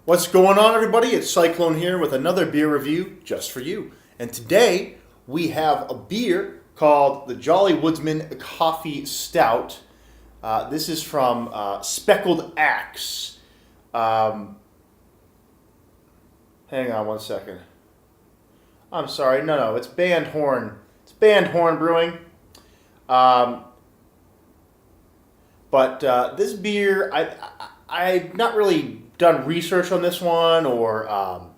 What's going on, everybody? It's Cyclone here with another beer review just for you. And today we have a beer called the Jolly Woodsman Coffee Stout. This is from Speckled Axe. Hang on one second. I'm sorry. No, it's Band Horn. It's Band Horn Brewing. But this beer, I've not really done research on this one or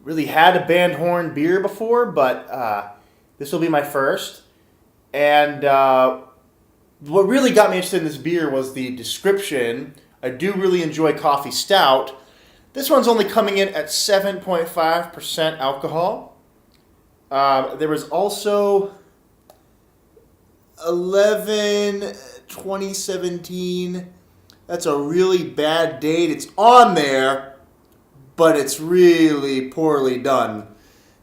really had a Band Horn beer before, but this will be my first. And what really got me interested in this beer was the description. I do really enjoy coffee stout. This one's only coming in at 7.5% alcohol. There was also 11/2017. That's a really bad date. It's on there, but it's really poorly done.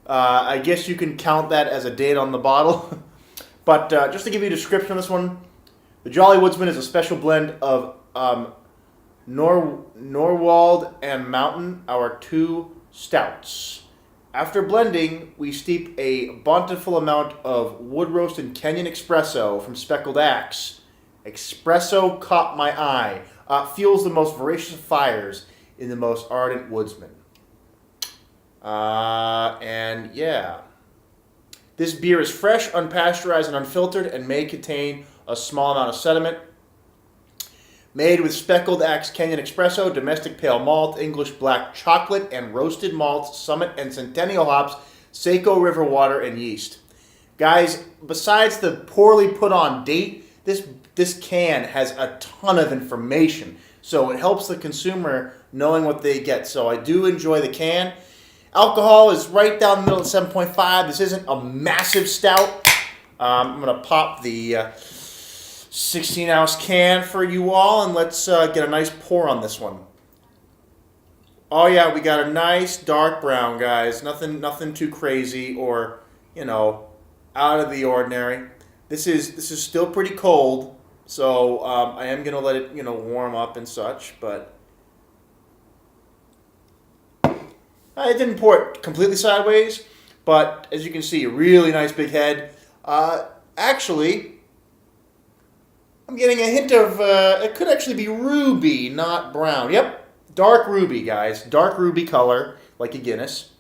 I guess you can count that as a date on the bottle. But just to give you a description of this one, the Jolly Woodsman is a special blend of Norwald and Mountain, our two stouts. After blending, we steep a bountiful amount of wood-roasted Kenyan espresso from Speckled Axe. Espresso caught my eye. Fuels the most voracious fires in the most ardent woodsman. And yeah. This beer is fresh, unpasteurized, and unfiltered, and may contain a small amount of sediment. Made with Speckled Axe Kenyan Espresso, domestic pale malt, English black chocolate, and roasted malts, Summit and Centennial hops, Saco River water, and yeast. Guys, besides the poorly put on date, this can has a ton of information. So it helps the consumer knowing what they get. So I do enjoy the can. Alcohol is right down the middle at 7.5. This isn't a massive stout. I'm going to pop the 16-ounce can for you all, and let's get a nice pour on this one. Oh yeah, we got a nice dark brown, guys. Nothing too crazy or, out of the ordinary. This is still pretty cold, so I am going to let it, warm up and such, but I didn't pour it completely sideways, but as you can see, a really nice big head. Actually, I'm getting a hint of, it could actually be ruby, not brown. Yep, dark ruby, guys. Dark ruby color, like a Guinness.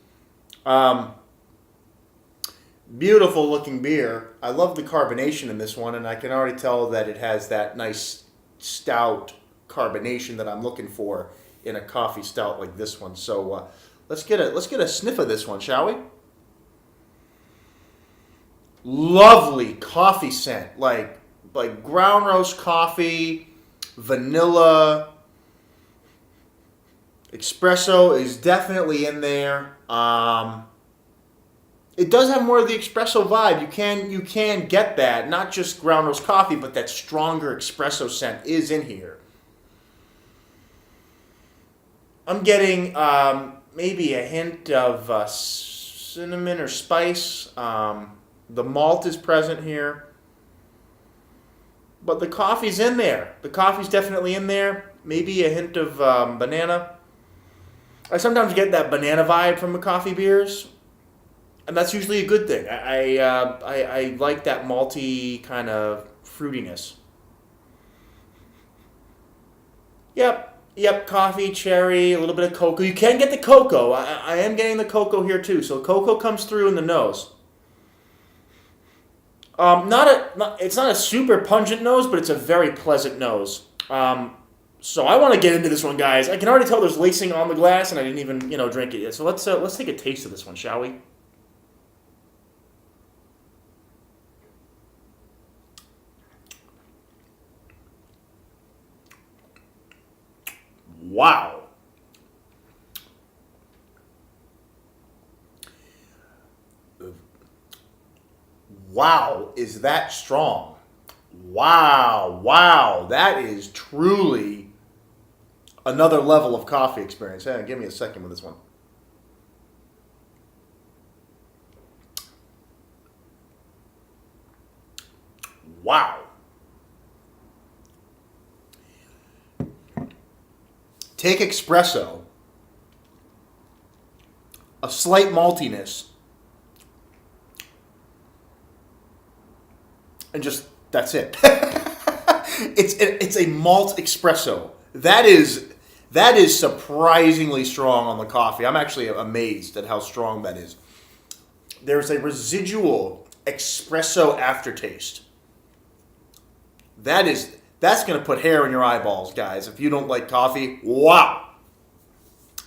Beautiful looking beer. I love the carbonation in this one, and I can already tell that it has that nice stout carbonation that I'm looking for in a coffee stout like this one. So let's get a sniff of this one, shall we? Lovely coffee scent, like ground roast coffee, vanilla, espresso is definitely in there. It does have more of the espresso vibe. You can get that, not just ground roast coffee, but that stronger espresso scent is in here. I'm getting maybe a hint of cinnamon or spice. The malt is present here. But the coffee's in there. The coffee's definitely in there. Maybe a hint of banana. I sometimes get that banana vibe from the coffee beers, and that's usually a good thing. I like that malty kind of fruitiness. Yep, coffee, cherry, a little bit of cocoa. You can get the cocoa. I am getting the cocoa here too. So cocoa comes through in the nose. It's not a super pungent nose, but it's a very pleasant nose. So I want to get into this one, guys. I can already tell there's lacing on the glass, and I didn't even drink it yet. So let's take a taste of this one, shall we? Wow. Wow, is that strong? Wow, that is truly another level of coffee experience. Hang on, give me a second with this one. Wow. take espresso, a slight maltiness, and just that's it. It's a malt espresso. That is surprisingly strong on the coffee. I'm actually amazed at how strong that is. There's a residual espresso aftertaste. That's going to put hair in your eyeballs, guys. If you don't like coffee, wow.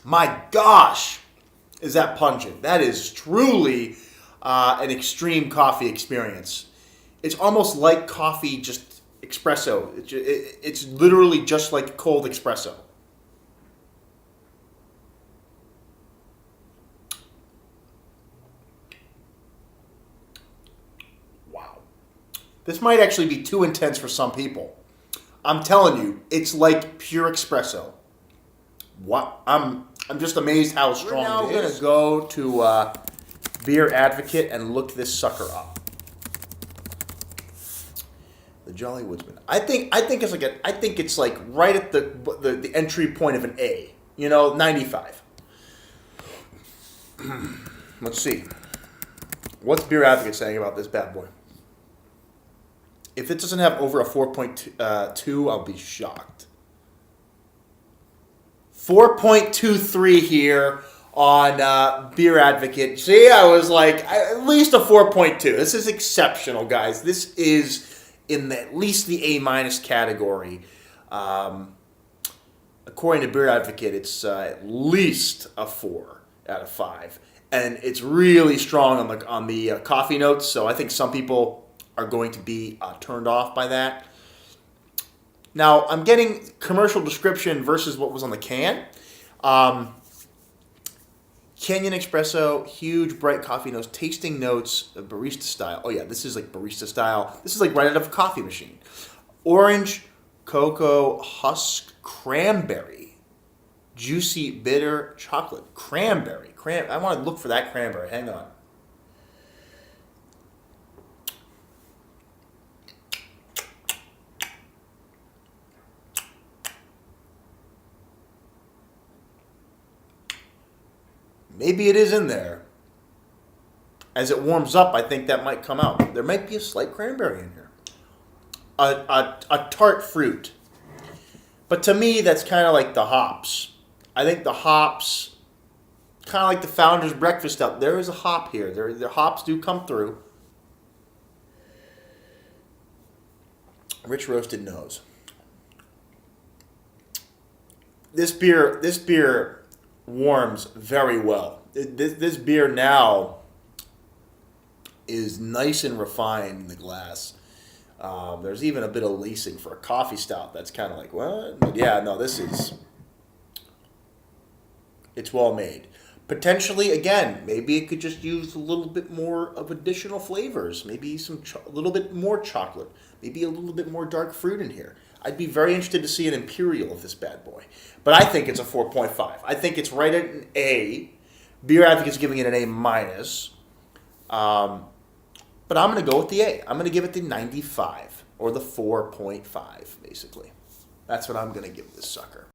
My gosh, is that pungent. That is truly an extreme coffee experience. It's almost like coffee, just espresso. It's literally just like cold espresso. Wow. This might actually be too intense for some people. I'm telling you, it's like pure espresso. What? I'm just amazed how strong it is. We're now going to go to Beer Advocate and look this sucker up. The Jolly Woodsman. I think it's like right at the entry point of an A. 95. Let's see. What's Beer Advocate saying about this bad boy? If it doesn't have over a 4.2, I'll be shocked. 4.23 here on Beer Advocate. See, I was like, at least a 4.2. This is exceptional, guys. This is in at least the A- category. According to Beer Advocate, it's at least a 4 out of 5. And it's really strong on the coffee notes, so I think some people are going to be turned off by that. Now, I'm getting commercial description versus what was on the can. Canyon Espresso, huge bright coffee notes, tasting notes, barista style. Oh yeah, this is like barista style. This is like right out of a coffee machine. Orange, cocoa, husk, cranberry, juicy, bitter, chocolate, cranberry. I want to look for that cranberry. Hang on. Maybe it is in there. As it warms up, I think that might come out. There might be a slight cranberry in here. A tart fruit. But to me, that's kind of like the hops. I think the hops, kind of like the Founder's Breakfast Stout. There is a hop here. The hops do come through. Rich roasted nose. This beer warms very well. This beer now is nice and refined in the glass. There's even a bit of lacing for a coffee stout. That's kind of like, what? But yeah, no, it's well made. Potentially, again, maybe it could just use a little bit more of additional flavors. Maybe a little bit more chocolate. Maybe a little bit more dark fruit in here. I'd be very interested to see an imperial of this bad boy. But I think it's a 4.5. I think it's right at an A. Beer Advocate's giving it an A-. But I'm going to go with the A. I'm going to give it the 95 or the 4.5, basically. That's what I'm going to give this sucker.